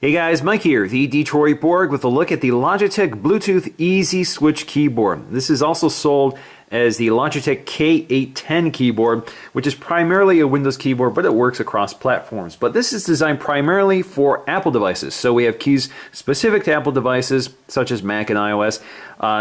Hey guys, Mike here, the Detroit Borg, with a look at the Logitech Bluetooth Easy Switch keyboard. This is also sold as the Logitech K811 keyboard, which is primarily a Windows keyboard, but it works across platforms. But this is designed primarily for Apple devices. So we have keys specific to Apple devices, such as Mac and iOS.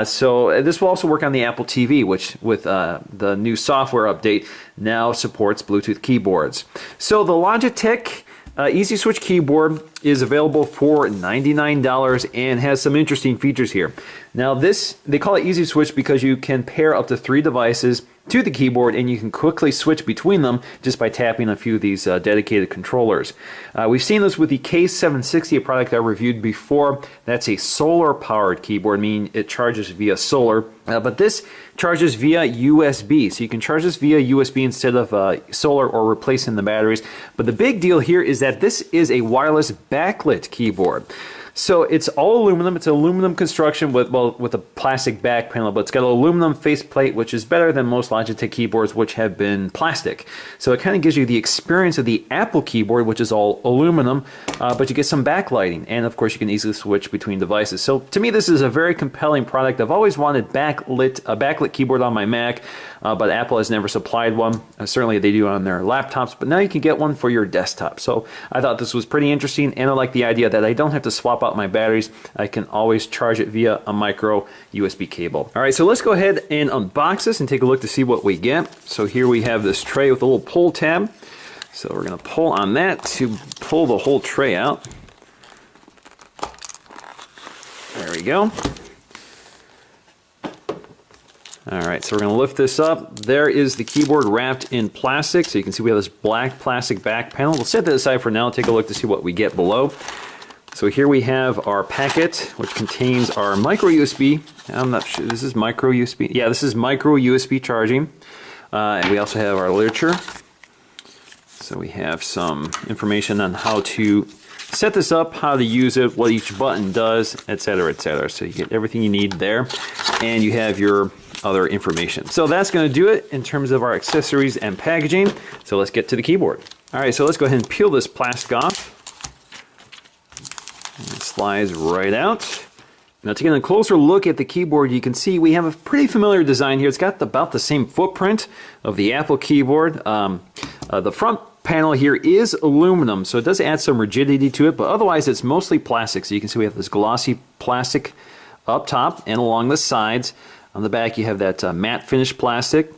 So this will also work on the Apple TV, which with the new software update now supports Bluetooth keyboards. So the Logitech Easy Switch keyboard is available for $99 and has some interesting features here. Now this, they call it Easy Switch because you can pair up to 3 devices to the keyboard and you can quickly switch between them just by tapping a few of these dedicated controllers. We've seen this with the K760, a product I reviewed before. That's a solar powered keyboard, meaning it charges via solar, but this charges via USB. So you can charge this via USB instead of solar or replacing the batteries. But the big deal here is that this is a wireless backlit keyboard. So it's all aluminum. It's an aluminum construction with a plastic back panel, but it's got an aluminum faceplate, which is better than most Logitech keyboards, which have been plastic. So it kind of gives you the experience of the Apple keyboard, which is all aluminum, but you get some backlighting, and of course you can easily switch between devices. So to me, this is a very compelling product. I've always wanted a backlit keyboard on my Mac, but Apple has never supplied one. Certainly they do on their laptops, but now you can get one for your desktop. So I thought this was pretty interesting, and I like the idea that I don't have to swap out my batteries. I can always charge it via a micro USB cable. All right, so let's go ahead and unbox this and take a look to see what we get. So here we have this tray with a little pull tab. So we're going to pull on that to pull the whole tray out. There we go. All right, so we're going to lift this up. There is the keyboard wrapped in plastic. So you can see we have this black plastic back panel. We'll set that aside for now. Take a look to see what we get below. So here we have our packet, which contains our micro USB. I'm not sure, this is micro USB. Yeah, this is micro USB charging. And we also have our literature. So we have some information on how to set this up, how to use it, what each button does, etc., etc. So you get everything you need there, and you have your other information. So that's going to do it in terms of our accessories and packaging. So let's get to the keyboard. All right, so let's go ahead and peel this plastic off. It slides right out. Now taking a closer look at the keyboard, you can see we have a pretty familiar design here. It's got about the same footprint of the Apple keyboard. The front panel here is aluminum, so it does add some rigidity to it, but otherwise it's mostly plastic. So you can see we have this glossy plastic up top and along the sides. On the back you have that matte finish plastic.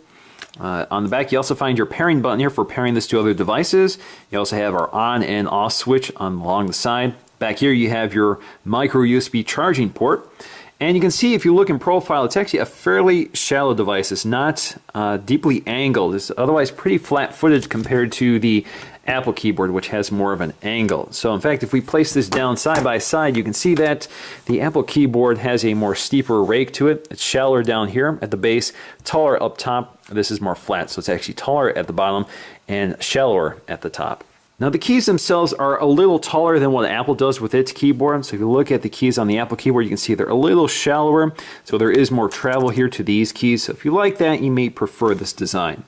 On the back you also find your pairing button here for pairing this to other devices. You also have our on and off switch along the side. Back here you have your micro USB charging port. And you can see if you look in profile, it's actually a fairly shallow device. It's not deeply angled. It's otherwise pretty flat-footed compared to the Apple keyboard, which has more of an angle. So in fact, if we place this down side by side, you can see that the Apple keyboard has a more steeper rake to it. It's shallower down here at the base, taller up top. This is more flat, so it's actually taller at the bottom and shallower at the top. Now the keys themselves are a little taller than what Apple does with its keyboard. So if you look at the keys on the Apple keyboard, you can see they're a little shallower. So there is more travel here to these keys. So if you like that, you may prefer this design.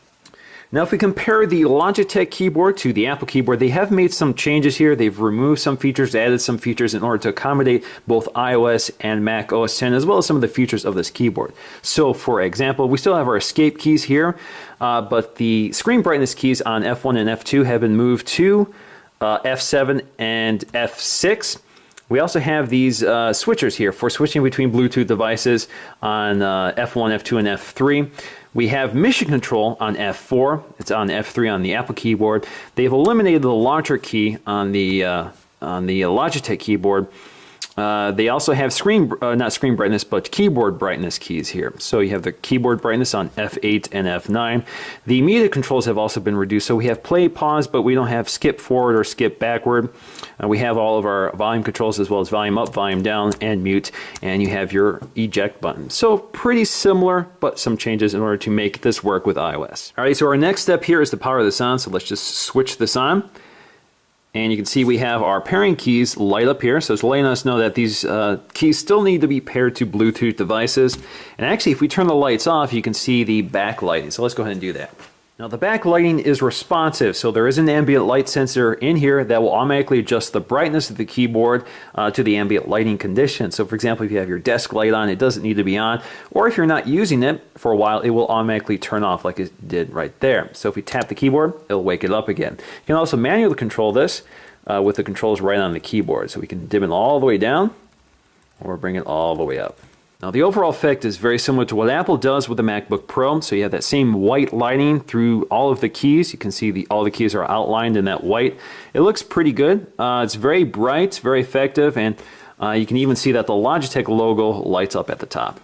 Now if we compare the Logitech keyboard to the Apple keyboard, they have made some changes here. They've removed some features, added some features in order to accommodate both iOS and Mac OS X, as well as some of the features of this keyboard. So for example, we still have our escape keys here, but the screen brightness keys on F1 and F2 have been moved to F7 and F6. We also have these switchers here for switching between Bluetooth devices on F1, F2, and F3. We have mission control on F4. It's on F3 on the Apple keyboard. They've eliminated the launcher key on the Logitech keyboard. They also have not screen brightness, but keyboard brightness keys here. So you have the keyboard brightness on F8 and F9. The media controls have also been reduced. So we have play, pause, but we don't have skip forward or skip backward. We have all of our volume controls as well as volume up, volume down, and mute. And you have your eject button. So pretty similar, but some changes in order to make this work with iOS. All right, so our next step here is to power this on. So let's just switch this on. And you can see we have our pairing keys light up here. So it's letting us know that these keys still need to be paired to Bluetooth devices. And actually, if we turn the lights off, you can see the backlighting. So let's go ahead and do that. Now the backlighting is responsive, so there is an ambient light sensor in here that will automatically adjust the brightness of the keyboard to the ambient lighting condition. So for example, if you have your desk light on, it doesn't need to be on, or if you're not using it for a while, it will automatically turn off like it did right there. So if we tap the keyboard, it'll wake it up again. You can also manually control this with the controls right on the keyboard. So we can dim it all the way down or bring it all the way up. Now the overall effect is very similar to what Apple does with the MacBook Pro. So you have that same white lighting through all of the keys. You can see all the keys are outlined in that white. It looks pretty good. It's very bright, very effective, and you can even see that the Logitech logo lights up at the top.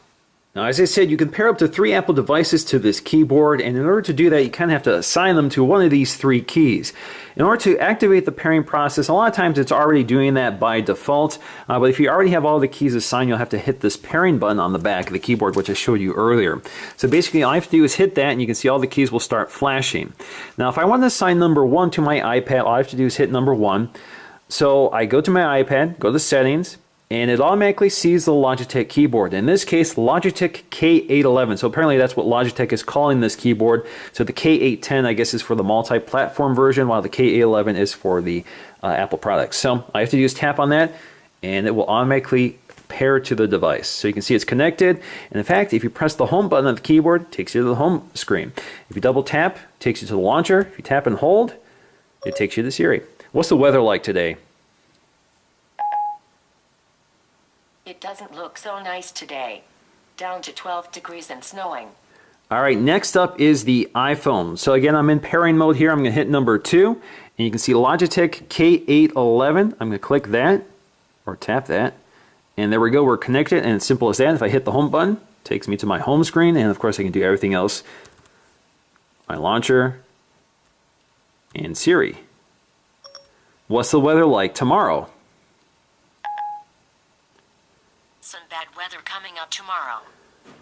Now, as I said, you can pair up to 3 Apple devices to this keyboard, and in order to do that, you kind of have to assign them to one of these 3 keys. In order to activate the pairing process, a lot of times it's already doing that by default, but if you already have all the keys assigned, you'll have to hit this pairing button on the back of the keyboard, which I showed you earlier. So basically, all I have to do is hit that, and you can see all the keys will start flashing. Now, if I want to assign number 1 to my iPad, all I have to do is hit number 1. So I go to my iPad, go to Settings, and it automatically sees the Logitech keyboard. In this case, Logitech K811. So apparently that's what Logitech is calling this keyboard. So the K810, I guess, is for the multi-platform version, while the K811 is for the Apple products. So I have to just tap on that, and it will automatically pair to the device. So you can see it's connected. And in fact, if you press the home button on the keyboard, it takes you to the home screen. If you double tap, it takes you to the launcher. If you tap and hold, it takes you to Siri. What's the weather like today? It doesn't look so nice today. Down to 12 degrees and snowing. All right, next up is the iPhone. So again, I'm in pairing mode here. I'm going to hit number 2, and you can see Logitech K811. I'm going to click that, or tap that, and there we go. We're connected, and it's simple as that. If I hit the home button, it takes me to my home screen, and of course I can do everything else. My launcher, and Siri. What's the weather like tomorrow? Some bad weather coming up tomorrow.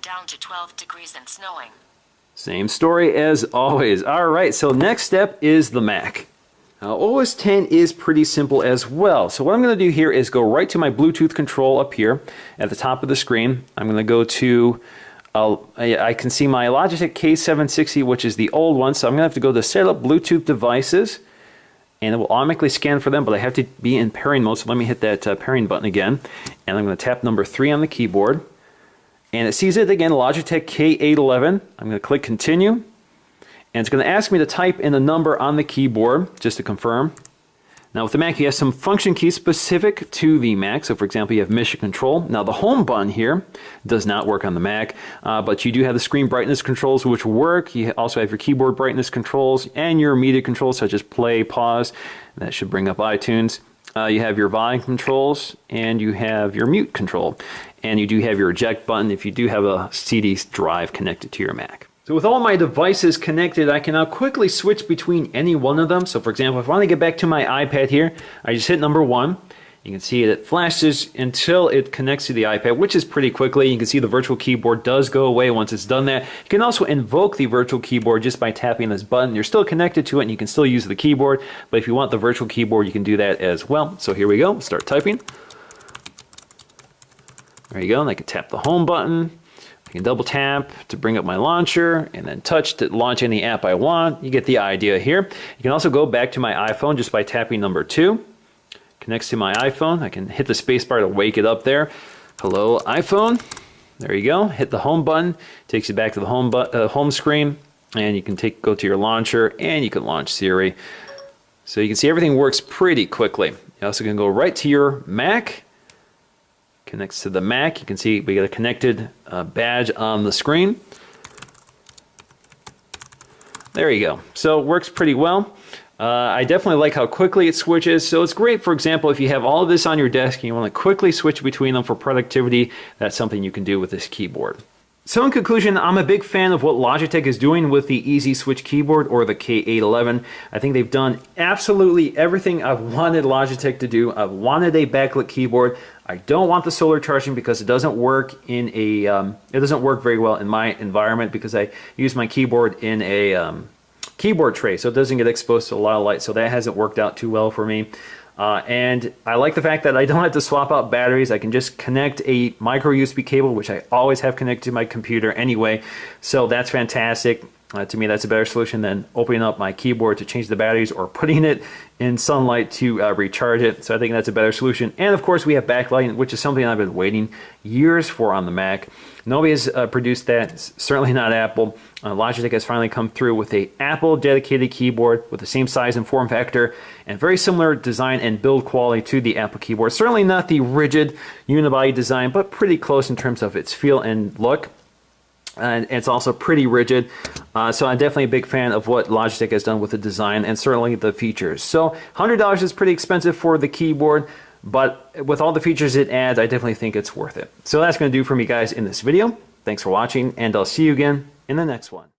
Down to 12 degrees and snowing. Same story as always. All right, so next step is the Mac. Now, OS X is pretty simple as well. So what I'm going to do here is go right to my Bluetooth control up here at the top of the screen. I'm going to go to, I can see my Logitech K760, which is the old one. So I'm going to have to go to Set Up Bluetooth Devices, and it will automatically scan for them, but I have to be in pairing mode, so let me hit that pairing button again, and I'm going to tap number 3 on the keyboard, and it sees it again, Logitech K811. I'm going to click Continue, and it's going to ask me to type in a number on the keyboard, just to confirm. Now with the Mac, you have some function keys specific to the Mac. So for example, you have Mission Control. Now the home button here does not work on the Mac, but you do have the screen brightness controls which work. You also have your keyboard brightness controls and your media controls such as play, pause. That should bring up iTunes. You have your volume controls, and you have your mute control. And you do have your eject button if you do have a CD drive connected to your Mac. So with all my devices connected, I can now quickly switch between any one of them. So for example, if I want to get back to my iPad here, I just hit number 1. You can see it flashes until it connects to the iPad, which is pretty quickly. You can see the virtual keyboard does go away once it's done that. You can also invoke the virtual keyboard just by tapping this button. You're still connected to it, and you can still use the keyboard. But if you want the virtual keyboard, you can do that as well. So here we go. Start typing. There you go. And I can tap the home button. I can double tap to bring up my launcher, and then touch to launch any app I want. You get the idea here. You can also go back to my iPhone just by tapping number 2. Connects to my iPhone. I can hit the spacebar to wake it up there. Hello, iPhone. There you go. Hit the home button. Takes you back to the home screen, and you can go to your launcher, and you can launch Siri. So you can see everything works pretty quickly. You also can go right to your Mac. Connects to the Mac. You can see we got a connected badge on the screen. There you go. So it works pretty well. I definitely like how quickly it switches. So it's great, for example, if you have all of this on your desk and you want to quickly switch between them for productivity, that's something you can do with this keyboard. So in conclusion, I'm a big fan of what Logitech is doing with the Easy Switch keyboard, or the K811. I think they've done absolutely everything I've wanted Logitech to do. I've wanted a backlit keyboard. I don't want the solar charging because it doesn't work in a it doesn't work very well in my environment, because I use my keyboard in a keyboard tray, so it doesn't get exposed to a lot of light. So that hasn't worked out too well for me. And I like the fact that I don't have to swap out batteries. I can just connect a micro USB cable, which I always have connected to my computer anyway. So that's fantastic. To me, that's a better solution than opening up my keyboard to change the batteries or putting it in sunlight to recharge it. So I think that's a better solution. And of course, we have backlighting, which is something I've been waiting years for on the Mac. Nobody has produced that, certainly not Apple. Logitech has finally come through with a Apple dedicated keyboard with the same size and form factor and very similar design and build quality to the Apple keyboard. Certainly not the rigid unibody design, but pretty close in terms of its feel and look. And it's also pretty rigid. So I'm definitely a big fan of what Logitech has done with the design and certainly the features. So $100 is pretty expensive for the keyboard, but with all the features it adds, I definitely think it's worth it. So that's going to do for me, guys, in this video. Thanks for watching, and I'll see you again in the next one.